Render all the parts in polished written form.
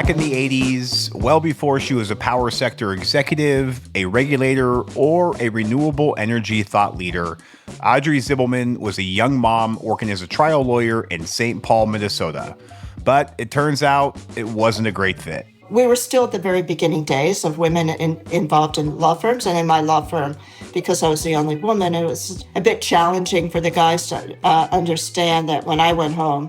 Back in the 80s, well before she was a power sector executive, a regulator, or a renewable energy thought leader, Audrey Zibelman was a young mom working as a trial lawyer in St. Paul, Minnesota. But it turns out it wasn't a great fit. We were still at the very beginning days of women involved in law firms, and in my law firm, because I was the only woman, it was a bit challenging for the guys to understand that when I went home,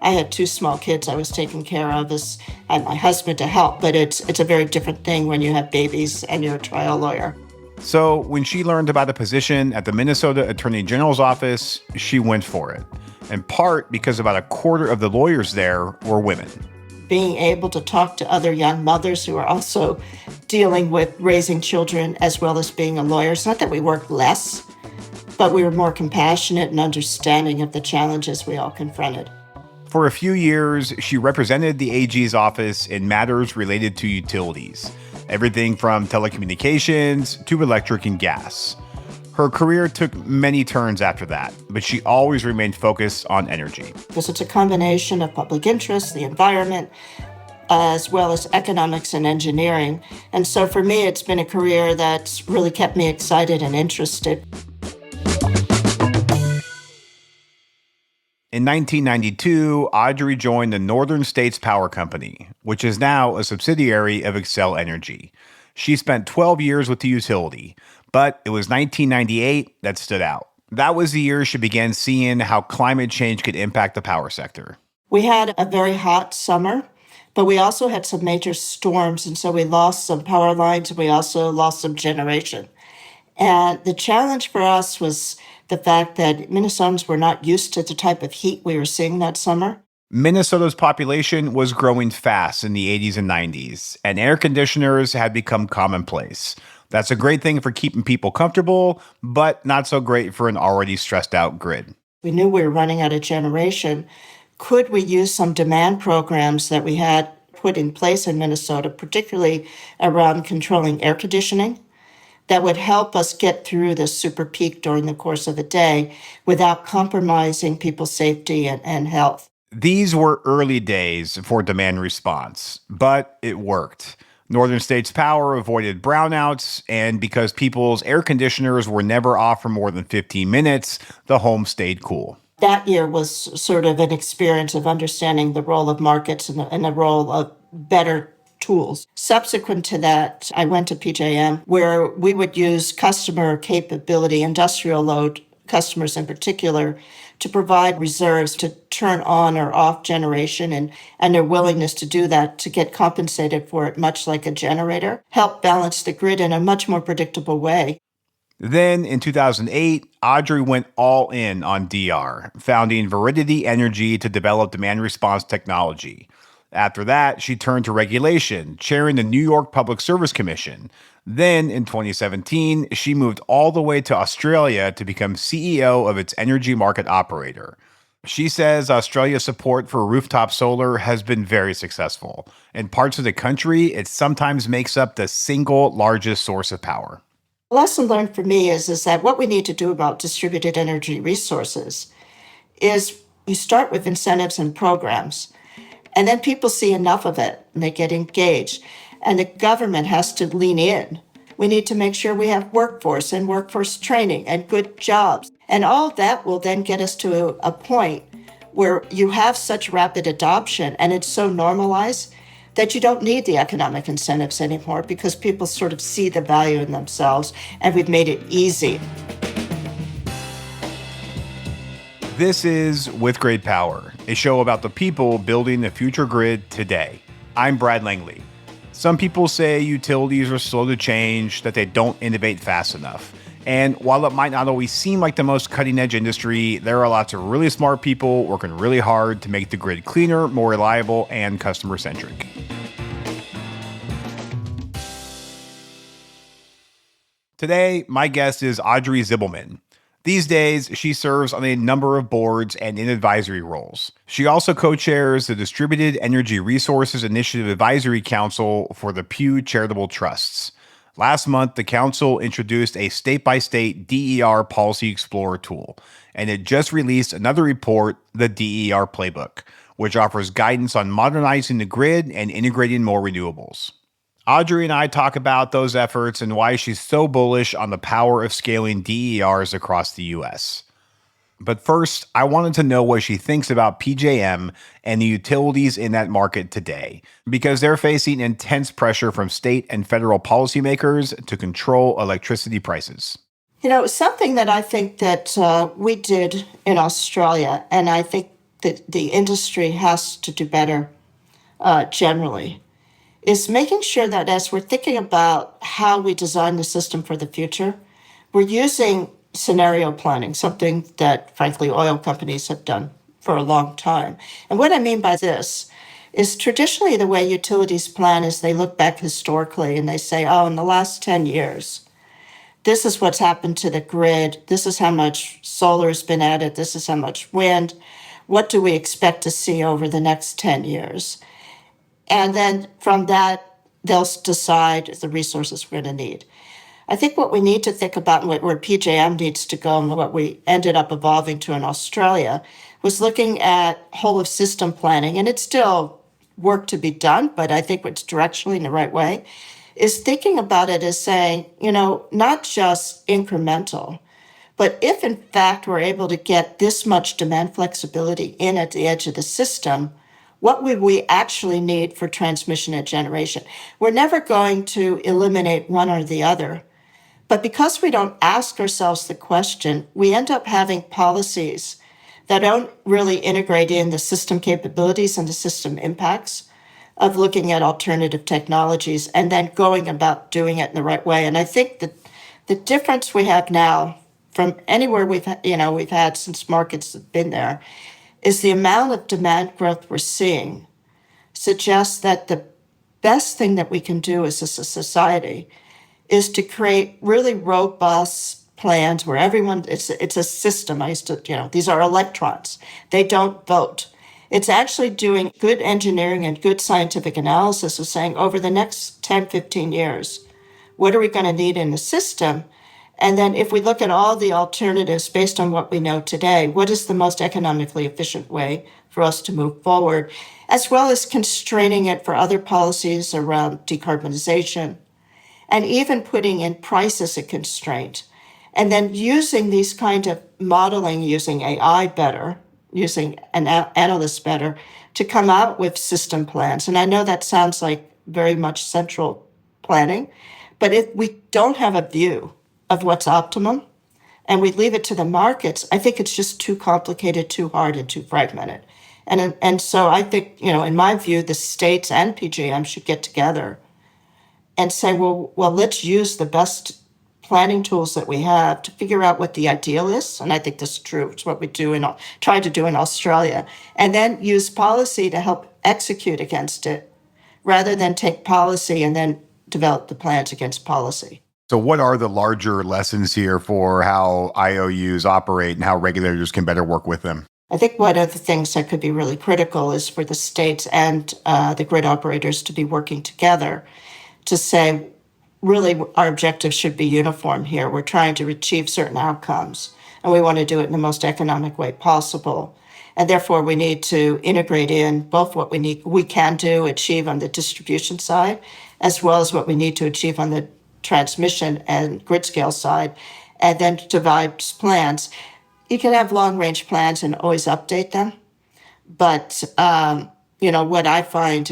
I had two small kids I was taking care of. I had my husband to help, but it's a very different thing when you have babies and you're a trial lawyer. So when she learned about a position at the Minnesota Attorney General's office, she went for it, in part because about a quarter of the lawyers there were women. Being able to talk to other young mothers who are also dealing with raising children as well as being a lawyer. It's not that we worked less, but we were more compassionate and understanding of the challenges we all confronted. For a few years, she represented the AG's office in matters related to utilities, everything from telecommunications to electric and gas. Her career took many turns after that, but she always remained focused on energy. Because it's a combination of public interest, the environment, as well as economics and engineering. And so for me, it's been a career that's really kept me excited and interested. In 1992, Audrey joined the Northern States Power Company, which is now a subsidiary of Xcel Energy. She spent 12 years with the utility, but it was 1998 that stood out. That was the year she began seeing how climate change could impact the power sector. We had a very hot summer, but we also had some major storms, and so we lost some power lines, and we also lost some generation. And the challenge for us was the fact that Minnesotans were not used to the type of heat we were seeing that summer. Minnesota's population was growing fast in the 80s and 90s, and air conditioners had become commonplace. That's a great thing for keeping people comfortable, but not so great for an already stressed out grid. We knew we were running out of generation. Could we use some demand programs that we had put in place in Minnesota, particularly around controlling air conditioning, that would help us get through the super peak during the course of a day without compromising people's safety and health? These were early days for demand response, but it worked. Northern States Power avoided brownouts, and because people's air conditioners were never off for more than 15 minutes, the home stayed cool. That year was sort of an experience of understanding the role of markets and the role of better tools. Subsequent to that, I went to PJM, where we would use customer capability, industrial load customers in particular, to provide reserves to turn on or off generation, and their willingness to do that, to get compensated for it, much like a generator, help balance the grid in a much more predictable way. Then in 2008, Audrey went all in on DR, founding Veridity Energy to develop demand response technology. After that, she turned to regulation, chairing the New York Public Service Commission. Then, in 2017, she moved all the way to Australia to become CEO of its energy market operator. She says Australia's support for rooftop solar has been very successful. In parts of the country, it sometimes makes up the single largest source of power. The lesson learned for me is that what we need to do about distributed energy resources is you start with incentives and programs. And then people see enough of it and they get engaged. And the government has to lean in. We need to make sure we have workforce and workforce training and good jobs. And all of that will then get us to a point where you have such rapid adoption and it's so normalized that you don't need the economic incentives anymore because people sort of see the value in themselves, and we've made it easy. This is With Great Power, a show about the people building the future grid today. I'm Brad Langley. Some people say utilities are slow to change, that they don't innovate fast enough. And while it might not always seem like the most cutting-edge industry, there are lots of really smart people working really hard to make the grid cleaner, more reliable, and customer-centric. Today, my guest is Audrey Zibelman. These days, she serves on a number of boards and in advisory roles. She also co-chairs the Distributed Energy Resources Initiative Advisory Council for the Pew Charitable Trusts. Last month, the council introduced a state-by-state DER Policy Explorer tool, and it just released another report, the DER Playbook, which offers guidance on modernizing the grid and integrating more renewables. Audrey and I talk about those efforts and why she's so bullish on the power of scaling DERs across the US. But first, I wanted to know what she thinks about PJM and the utilities in that market today, because they're facing intense pressure from state and federal policymakers to control electricity prices. Something that I think that we did in Australia, and I think that the industry has to do better generally, is making sure that as we're thinking about how we design the system for the future, we're using scenario planning, something that, frankly, oil companies have done for a long time. And what I mean by this is traditionally the way utilities plan is they look back historically and they say, oh, in the last 10 years, this is what's happened to the grid. This is how much solar has been added. This is how much wind. What do we expect to see over the next 10 years? And then from that, they'll decide the resources we're going to need. I think what we need to think about and where PJM needs to go and what we ended up evolving to in Australia was looking at whole of system planning. And it's still work to be done, but I think it's directionally in the right way, is thinking about it as saying, not just incremental, but if in fact we're able to get this much demand flexibility in at the edge of the system, what would we actually need for transmission and generation? We're never going to eliminate one or the other. But because we don't ask ourselves the question, we end up having policies that don't really integrate in the system capabilities and the system impacts of looking at alternative technologies and then going about doing it in the right way. And I think that the difference we have now from anywhere we've had since markets have been there is the amount of demand growth we're seeing suggests that the best thing that we can do as a society is to create really robust plans where everyone, it's a system. These are electrons. They don't vote. It's actually doing good engineering and good scientific analysis of saying over the next 10, 15 years, what are we going to need in the system? And then if we look at all the alternatives based on what we know today, what is the most economically efficient way for us to move forward, as well as constraining it for other policies around decarbonization, and even putting in price as a constraint, and then using these kind of modeling, using AI better, using analysts better, to come out with system plans. And I know that sounds like very much central planning, but if we don't have a view of what's optimum and we leave it to the markets, I think it's just too complicated, too hard, and too fragmented. And so I think, in my view, the states and PJM should get together and say, well, let's use the best planning tools that we have to figure out what the ideal is. And I think this is true. It's what we try to do in Australia. And then use policy to help execute against it rather than take policy and then develop the plans against policy. So what are the larger lessons here for how IOUs operate and how regulators can better work with them? I think one of the things that could be really critical is for the states and the grid operators to be working together to say, really, our objectives should be uniform here. We're trying to achieve certain outcomes, and we want to do it in the most economic way possible. And therefore, we need to integrate in both what we can achieve on the distribution side, as well as what we need to achieve on the transmission and grid scale side, and then devise plans. You can have long-range plans and always update them, but what I find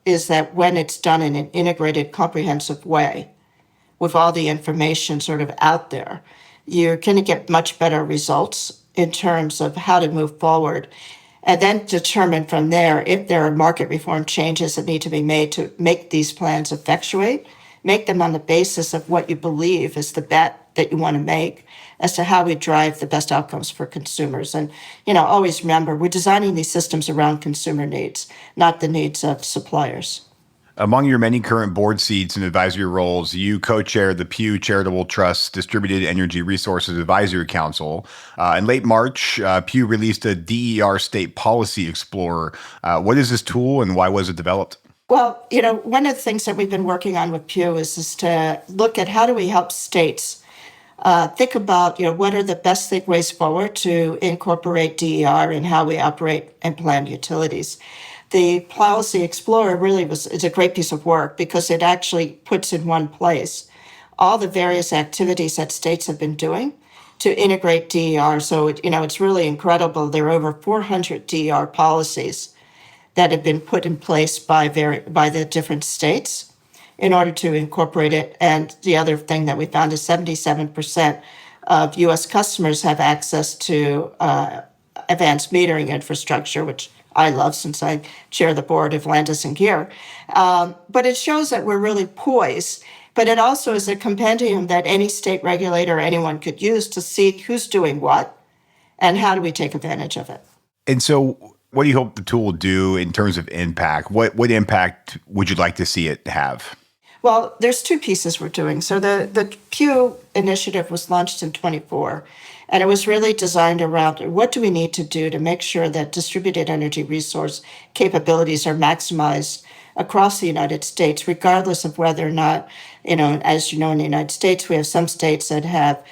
is that when it's done in an integrated, comprehensive way, with all the information sort of out there, you're going to get much better results in terms of how to move forward, and then determine from there if there are market reform changes that need to be made to make these plans effectuate. Make them on the basis of what you believe is the bet that you want to make as to how we drive the best outcomes for consumers. And, always remember, we're designing these systems around consumer needs, not the needs of suppliers. Among your many current board seats and advisory roles, you co-chair the Pew Charitable Trusts Distributed Energy Resources Advisory Council. In late March, Pew released a DER State Policy Explorer. What is this tool and why was it developed? Well, one of the things that we've been working on with Pew is to look at how do we help states think about, what are the best ways forward to incorporate DER in how we operate and plan utilities. The Policy Explorer really is a great piece of work because it actually puts in one place all the various activities that states have been doing to integrate DER. So, it's really incredible. There are over 400 DER policies that have been put in place by the different states in order to incorporate it. And the other thing that we found is 77% of U.S. customers have access to advanced metering infrastructure, which I love since I chair the board of Landis and Gear. But it shows that we're really poised. But it also is a compendium that any state regulator or anyone could use to see who's doing what and how do we take advantage of it. And so what do you hope the tool will do in terms of impact? What impact would you like to see it have? Well, there's two pieces we're doing. So the Pew initiative was launched in 24, and it was really designed around what do we need to do to make sure that distributed energy resource capabilities are maximized across the United States, regardless of whether or not, as you know, in the United States, we have some states that have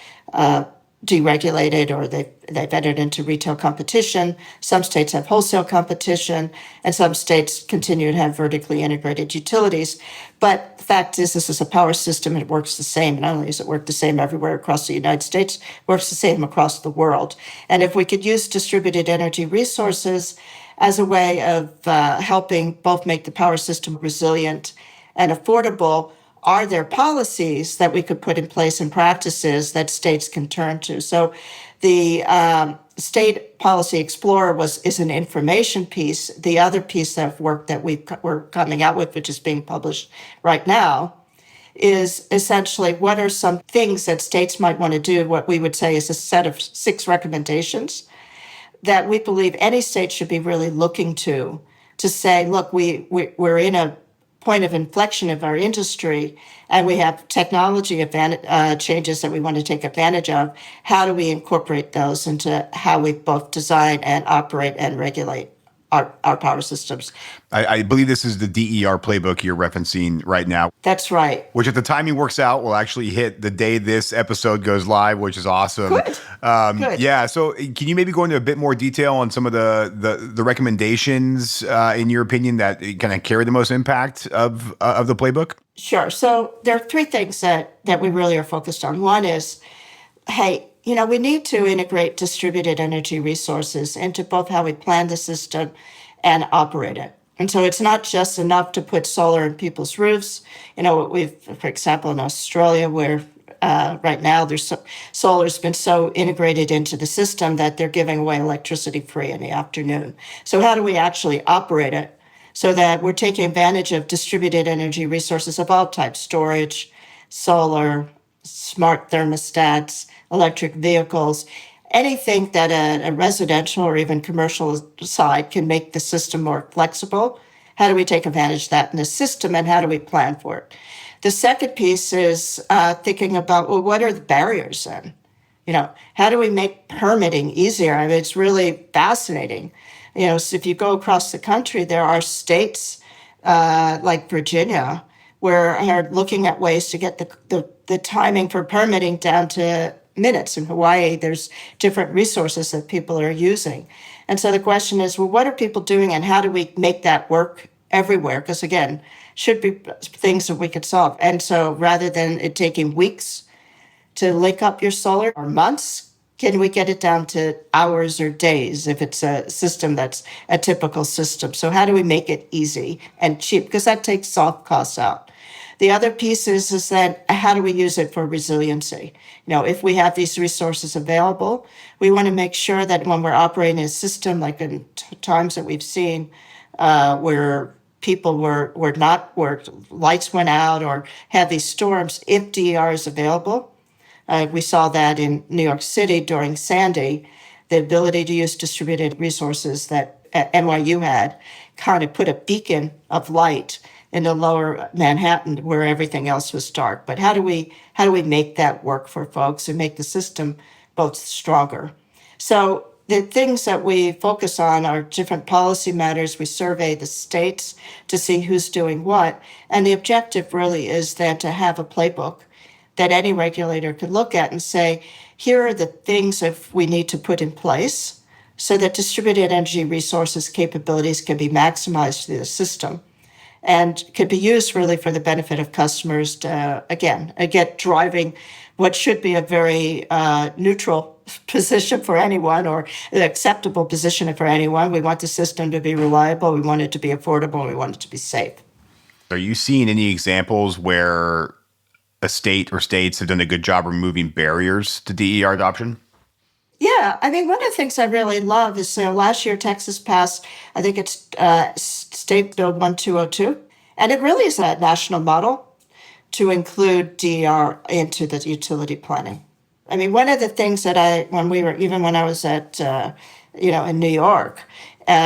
deregulated or they've entered into retail competition. Some states have wholesale competition, and some states continue to have vertically integrated utilities. But the fact is, this is a power system, and it works the same. Not only does it work the same everywhere across the United States, it works the same across the world. And if we could use distributed energy resources as a way of helping both make the power system resilient and affordable, are there policies that we could put in place and practices that states can turn to? So the State Policy Explorer is an information piece. The other piece of work that we're coming out with, which is being published right now, is essentially what are some things that states might want to do, what we would say is a set of 6 recommendations that we believe any state should be really looking to say, look, we're in a point of inflection of our industry, and we have technology changes that we want to take advantage of. How do we incorporate those into how we both design and operate and regulate our power systems? I believe this is the DER playbook you're referencing right now. That's right. Which, if the timing works out, will actually hit the day this episode goes live, which is awesome. Good. Good. Yeah. So, can you maybe go into a bit more detail on some of the recommendations, in your opinion, that kind of carry the most impact of the playbook? Sure. So there are 3 things that we really are focused on. One is, hey, we need to integrate distributed energy resources into both how we plan the system and operate it. And so it's not just enough to put solar in people's roofs. For example, in Australia, where right now solar's been so integrated into the system that they're giving away electricity free in the afternoon. So how do we actually operate it so that we're taking advantage of distributed energy resources of all types: storage, solar, smart thermostats, electric vehicles, anything that a residential or even commercial side can make the system more flexible. How do we take advantage of that in the system, and how do we plan for it? The second piece is thinking about, well, what are the barriers then? How do we make permitting easier? I mean, it's really fascinating. So if you go across the country, there are states like Virginia where are looking at ways to get the timing for permitting down to minutes. In Hawaii, there's different resources that people are using. And so the question is, well, what are people doing, and how do we make that work everywhere? Because again, should be things that we could solve. And so rather than it taking weeks to link up your solar, or months, can we get it down to hours or days if it's a system that's a typical system? So how do we make it easy and cheap? Because that takes soft costs out. The other piece is that how do we use it for resiliency? If we have these resources available, we want to make sure that when we're operating a system, like in times that we've seen where people were lights went out or had these storms, if DER is available, we saw that in New York City during Sandy, the ability to use distributed resources that NYU had kind of put a beacon of light in the lower Manhattan where everything else was dark. But how do we make that work for folks and make the system both stronger? So the things that we focus on are different policy matters. We survey the states to see who's doing what. And the objective really is then to have a playbook that any regulator could look at and say, here are the things that we need to put in place so that distributed energy resources capabilities can be maximized through the system and could be used really for the benefit of customers to, again, driving what should be a very neutral position for anyone or an acceptable position for anyone. We want the system to be reliable, we want it to be affordable, we want it to be safe. Are you seeing any examples where a state or states have done a good job removing barriers to DER adoption? Yeah, I mean, one of the things I really love is last year Texas passed, I think it's State Bill 1202, and it really is a national model to include DER into the utility planning. I mean, one of the things that when I was at, in New York,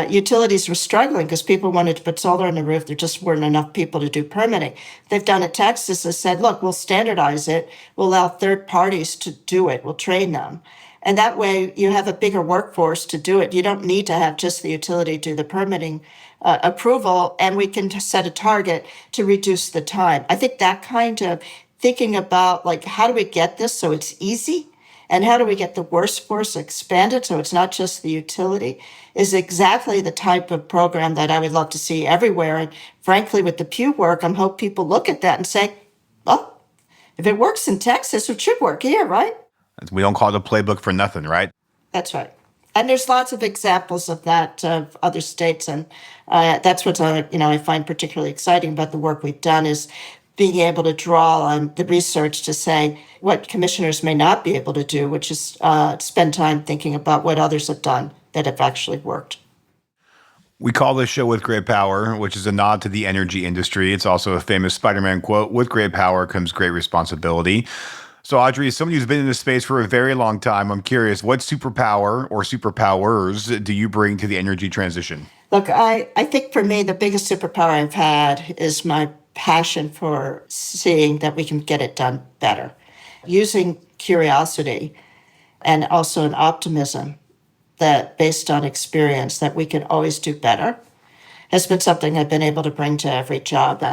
utilities were struggling because people wanted to put solar on the roof. There just weren't enough people to do permitting. They've done it. Texas has said, look, we'll standardize it. We'll allow third parties to do it. We'll train them. And that way you have a bigger workforce to do it. You don't need to have just the utility do the permitting approval, and we can set a target to reduce the time. I think that kind of thinking about like, how do we get this so it's easy? And how do we get the workforce expanded so it's not just the utility is exactly the type of program that I would love to see everywhere. And frankly, with the Pew work, I hope people look at that and say, well, if it works in Texas, it should work here, right? We don't call it a playbook for nothing, right? That's right. And there's lots of examples of that of other states. And that's what I find particularly exciting about the work we've done is being able to draw on the research to say what commissioners may not be able to do, which is spend time thinking about what others have done that have actually worked. We call this show With Great Power, which is a nod to the energy industry. It's also a famous Spider-Man quote, with great power comes great responsibility. So Audrey, as somebody who's been in this space for a very long time, I'm curious, what superpower or superpowers do you bring to the energy transition? Look, I think for me, the biggest superpower I've had is my passion for seeing that we can get it done better. Using curiosity and also an optimism that based on experience that we can always do better has been something I've been able to bring to every job.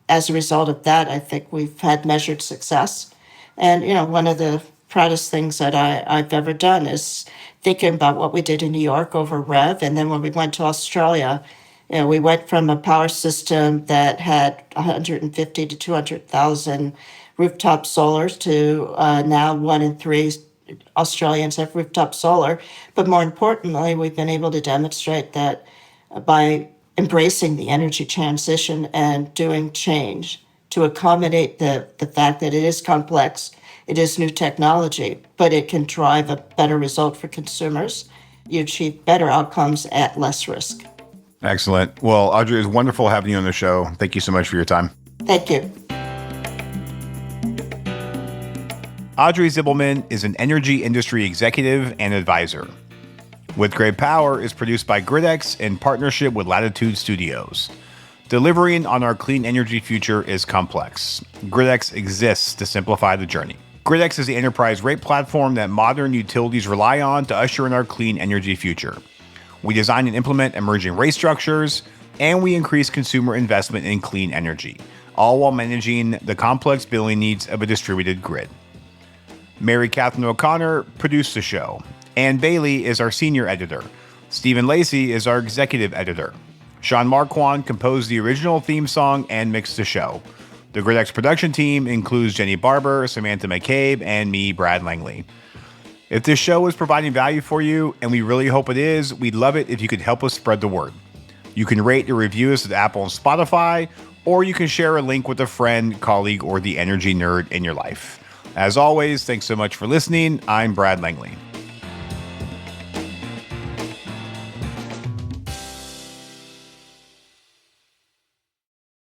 As a result of that, I think we've had measured success. And, one of the proudest things that I've ever done is thinking about what we did in New York over REV. And then when we went to Australia, we went from a power system that had 150 to 200,000 rooftop solars to now 1 in 3 Australians have rooftop solar. But more importantly, we've been able to demonstrate that by embracing the energy transition and doing change to accommodate the fact that it is complex, it is new technology, but it can drive a better result for consumers. You achieve better outcomes at less risk. Excellent. Well, Audrey, it was wonderful having you on the show. Thank you so much for your time. Thank you. Audrey Zibelman is an energy industry executive and advisor. With Great Power is produced by Gridx in partnership with Latitude Studios. Delivering on our clean energy future is complex. Gridx exists to simplify the journey. Gridx is the enterprise rate platform that modern utilities rely on to usher in our clean energy future. We design and implement emerging rate structures, and we increase consumer investment in clean energy, all while managing the complex billing needs of a distributed grid. Mary Catherine O'Connor produced the show. Ann Bailey is our senior editor. Stephen Lacey is our executive editor. Sean Marquand composed the original theme song and mixed the show. The Gridx production team includes Jenny Barber, Samantha McCabe, and me, Brad Langley. If this show is providing value for you, and we really hope it is, we'd love it if you could help us spread the word. You can rate and review us at Apple and Spotify, or you can share a link with a friend, colleague, or the energy nerd in your life. As always, thanks so much for listening. I'm Brad Langley.